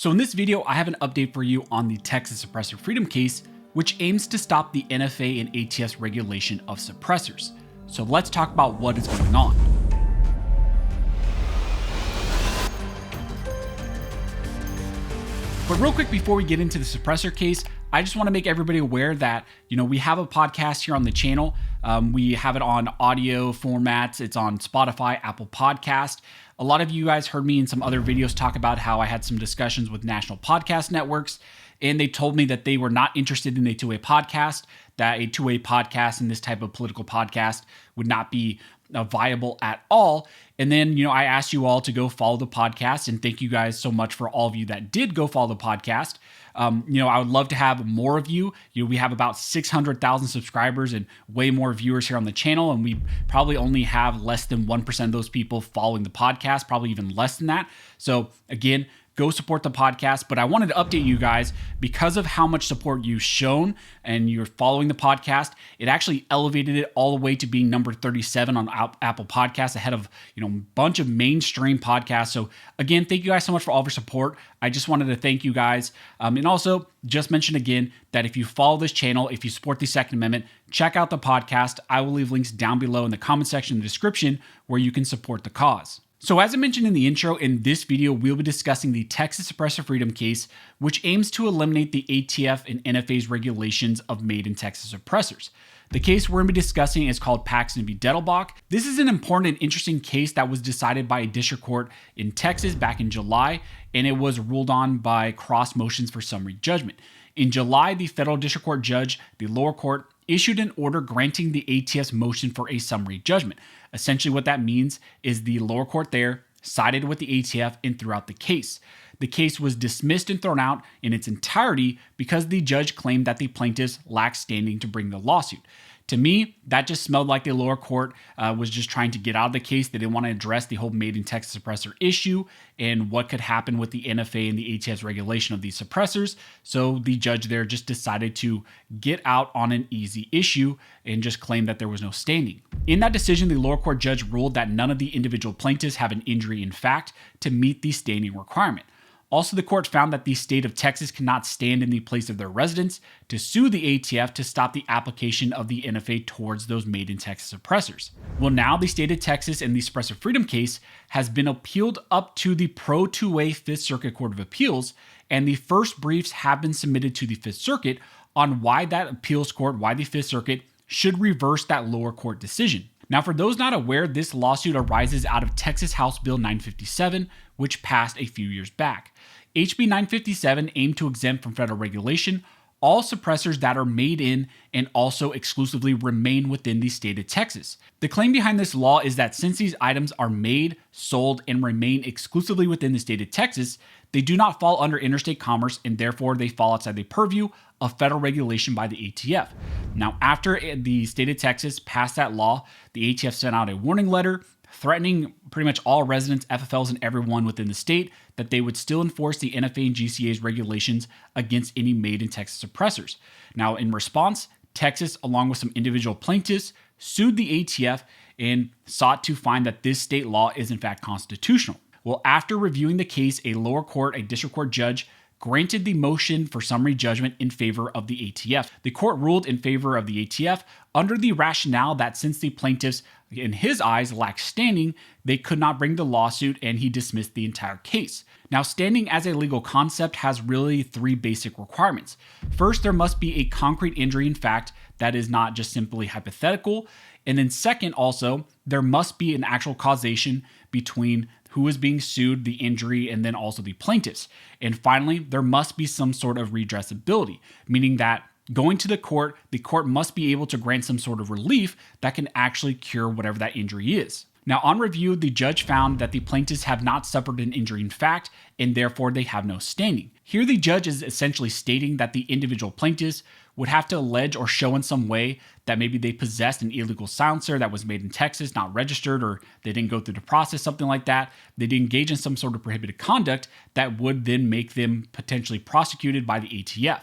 So in this video, I have an update for you on the Texas suppressor freedom case, which aims to stop the NFA and ATF's regulation of suppressors. So let's talk about what is going on. But real quick, before we get into the suppressor case, I just want to make everybody aware that, we have a podcast here on the channel. We have it on audio formats. It's on Spotify, Apple Podcast. A lot of you guys heard me in some other videos talk about how I had some discussions with national podcast networks, and they told me that they were not interested in a two-way podcast, that a two-way podcast and this type of political podcast would not be viable at all. And then, I asked you all to go follow the podcast, and thank you guys so much for all of you that did go follow the podcast. I would love to have more of you. We have about 600,000 subscribers and way more viewers here on the channel, and we probably only have less than 1% of those people following the podcast, probably even less than that. So again, go support the podcast. But I wanted to update you guys because of how much support you've shown and you're following the podcast. It actually elevated it all the way to being number 37 on Apple Podcasts, ahead of a bunch of mainstream podcasts. So again, thank you guys so much for all of your support. I just wanted to thank you guys. And also just mention again that if you follow this channel, if you support the Second Amendment, check out the podcast. I will leave links down below in the comment section in the description where you can support the cause. So as I mentioned in the intro, in this video, we'll be discussing the Texas suppressor freedom case, which aims to eliminate the ATF and NFA's regulations of made in Texas suppressors. The case we're going to be discussing is called Paxton v. Dettelbach. This is an important and interesting case that was decided by a district court in Texas back in July, and it was ruled on by cross motions for summary judgment. In July, the federal district court judge, the lower court, issued an order granting the ATF's motion for a summary judgment. Essentially what that means is the lower court there sided with the ATF and threw out the case. The case was dismissed and thrown out in its entirety because the judge claimed that the plaintiffs lacked standing to bring the lawsuit. To me, that just smelled like the lower court was just trying to get out of the case. They didn't want to address the whole made in Texas suppressor issue and what could happen with the NFA and the ATF's regulation of these suppressors. So the judge there just decided to get out on an easy issue and just claim that there was no standing. In that decision, the lower court judge ruled that none of the individual plaintiffs have an injury in fact to meet the standing requirement. Also, the court found that the state of Texas cannot stand in the place of their residents to sue the ATF to stop the application of the NFA towards those made in Texas suppressors. Well, now the state of Texas and the suppressor freedom case has been appealed up to the pro two-way Fifth Circuit Court of Appeals, and the first briefs have been submitted to the Fifth Circuit on why that appeals court, why the Fifth Circuit should reverse that lower court decision. Now, for those not aware, this lawsuit arises out of Texas House Bill 957, which passed a few years back. HB 957 aimed to exempt from federal regulation all suppressors that are made in and also exclusively remain within the state of Texas. The claim behind this law is that since these items are made, sold, and remain exclusively within the state of Texas, they do not fall under interstate commerce, and therefore they fall outside the purview of federal regulation by the ATF. Now, after the state of Texas passed that law, the ATF sent out a warning letter threatening pretty much all residents, FFLs, and everyone within the state that they would still enforce the NFA and GCA's regulations against any made in Texas suppressors. Now, in response, Texas, along with some individual plaintiffs, sued the ATF and sought to find that this state law is in fact constitutional. Well, after reviewing the case, a lower court, a district court judge, granted the motion for summary judgment in favor of the ATF. The court ruled in favor of the ATF under the rationale that since the plaintiffs, in his eyes, lacked standing, they could not bring the lawsuit, and he dismissed the entire case. Now, standing as a legal concept has really three basic requirements. First, there must be a concrete injury in fact that is not just simply hypothetical. And then second, also, there must be an actual causation between who is being sued, the injury, and then also the plaintiffs. And finally, there must be some sort of redressability, meaning that going to the court must be able to grant some sort of relief that can actually cure whatever that injury is. Now, on review, the judge found that the plaintiffs have not suffered an injury in fact, and therefore they have no standing. Here, the judge is essentially stating that the individual plaintiffs would have to allege or show in some way that maybe they possessed an illegal silencer that was made in Texas, not registered, or they didn't go through the process, something like that. They did engage in some sort of prohibited conduct that would then make them potentially prosecuted by the ATF.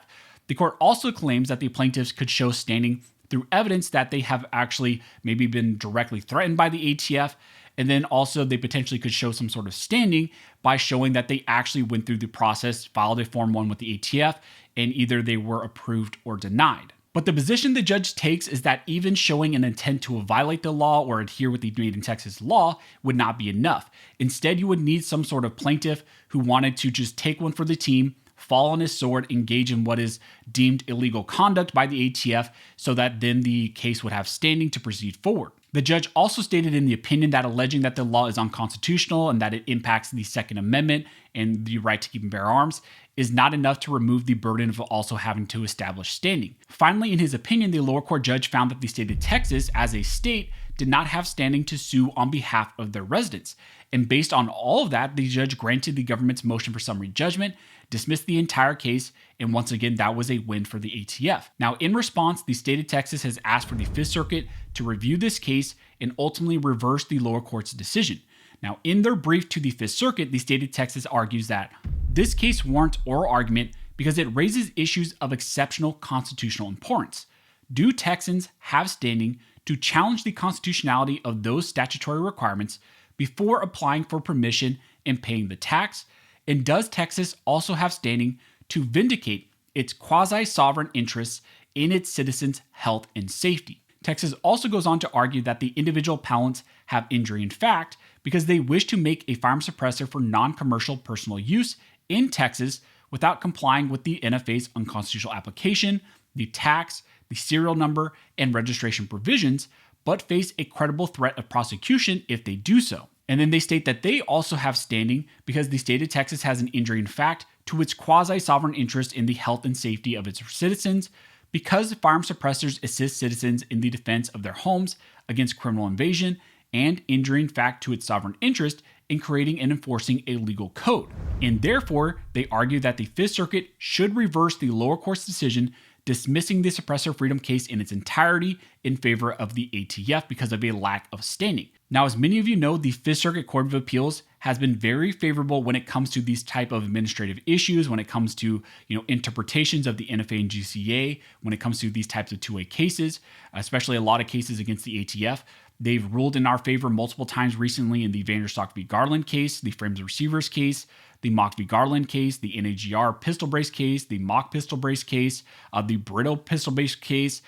The court also claims that the plaintiffs could show standing through evidence that they have actually maybe been directly threatened by the ATF, And then also they potentially could show some sort of standing by showing that they actually went through the process, filed a Form 1 with the ATF, and either they were approved or denied. But the position the judge takes is that even showing an intent to violate the law or adhere with the Made in Texas law would not be enough. Instead, you would need some sort of plaintiff who wanted to just take one for the team, fall on his sword, engage in what is deemed illegal conduct by the ATF, so that then the case would have standing to proceed forward. The judge also stated in the opinion that alleging that the law is unconstitutional and that it impacts the Second Amendment and the right to keep and bear arms is not enough to remove the burden of also having to establish standing. Finally, in his opinion, the lower court judge found that the state of Texas, as a state, did not have standing to sue on behalf of their residents. And based on all of that, the judge granted the government's motion for summary judgment, dismissed the entire case, and once again, that was a win for the ATF. Now, in response, the state of Texas has asked for the Fifth Circuit to review this case and ultimately reverse the lower court's decision. Now, in their brief to the Fifth Circuit, the state of Texas argues that this case warrants oral argument because it raises issues of exceptional constitutional importance. Do Texans have standing to challenge the constitutionality of those statutory requirements before applying for permission and paying the tax? And does Texas also have standing to vindicate its quasi-sovereign interests in its citizens' health and safety? Texas also goes on to argue that the individual appellants have injury in fact because they wish to make a firearm suppressor for non-commercial personal use in Texas without complying with the NFA's unconstitutional application, the tax, the serial number, and registration provisions, but face a credible threat of prosecution if they do so. And then they state that they also have standing because the state of Texas has an injury in fact to its quasi-sovereign interest in the health and safety of its citizens because firearm suppressors assist citizens in the defense of their homes against criminal invasion and injury in fact to its sovereign interest in creating and enforcing a legal code. And therefore, they argue that the Fifth Circuit should reverse the lower court's decision dismissing the suppressor freedom case in its entirety in favor of the ATF because of a lack of standing. Now, as many of you know, the Fifth Circuit Court of Appeals has been very favorable when it comes to these type of administrative issues, when it comes to interpretations of the NFA and GCA, when it comes to these types of two-way cases, especially a lot of cases against the ATF. They've ruled in our favor multiple times recently in the Vanderstock v. Garland case, the Frames Receivers case, the Mock v. Garland case, the NAGR pistol brace case, the Mock pistol brace case, the Brito pistol brace case,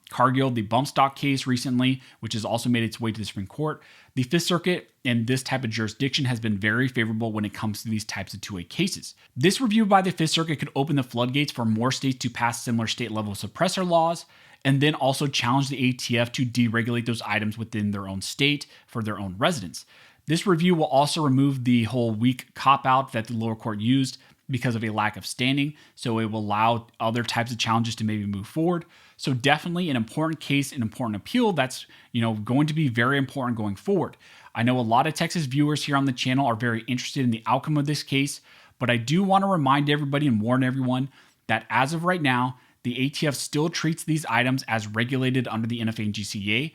Cargill, the bump stock case recently, which has also made its way to the Supreme Court. The Fifth Circuit and this type of jurisdiction has been very favorable when it comes to these types of two-way cases. This review by the Fifth Circuit could open the floodgates for more states to pass similar state-level suppressor laws, and then also challenge the ATF to deregulate those items within their own state for their own residents. This review will also remove the whole weak cop-out that the lower court used because of a lack of standing, so it will allow other types of challenges to maybe move forward. So definitely an important case, an important appeal that's going to be very important going forward. I know a lot of Texas viewers here on the channel are very interested in the outcome of this case, but I do want to remind everybody and warn everyone that as of right now, the ATF still treats these items as regulated under the NFA and GCA.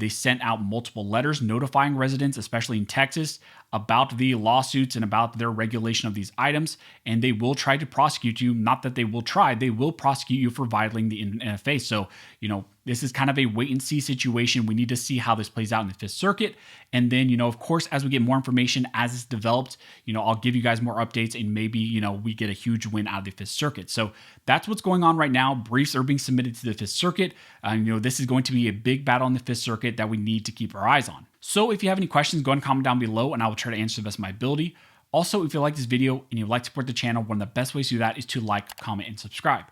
They sent out multiple letters notifying residents, especially in Texas, about the lawsuits and about their regulation of these items, and they will try to prosecute you. Not that they will try, they will prosecute you for violating the NFA. So, this is kind of a wait and see situation. We need to see how this plays out in the Fifth Circuit. And then, of course, as we get more information, as it's developed, I'll give you guys more updates and maybe, we get a huge win out of the Fifth Circuit. So that's what's going on right now. Briefs are being submitted to the Fifth Circuit. This is going to be a big battle in the Fifth Circuit that we need to keep our eyes on. So if you have any questions, go ahead and comment down below and I will try to answer the best of my ability. Also, if you like this video and you'd like to support the channel, one of the best ways to do that is to like, comment, and subscribe.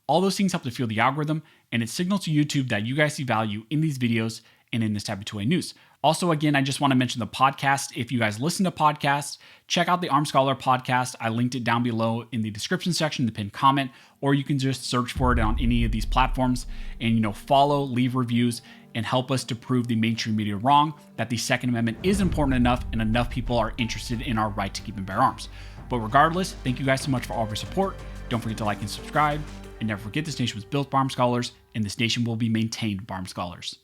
All those things help to fuel the algorithm, and it signals to YouTube that you guys see value in these videos and in this type of two-way news. Also, again, I just want to mention the podcast. If you guys listen to podcasts, check out the Armed Scholar podcast. I linked it down below in the description section, the pinned comment, or you can just search for it on any of these platforms and, follow, leave reviews, and help us to prove the mainstream media wrong, that the Second Amendment is important enough and enough people are interested in our right to keep and bear arms. But regardless, thank you guys so much for all of your support. Don't forget to like and subscribe. And never forget, this nation was built by armed scholars, and this nation will be maintained by armed scholars.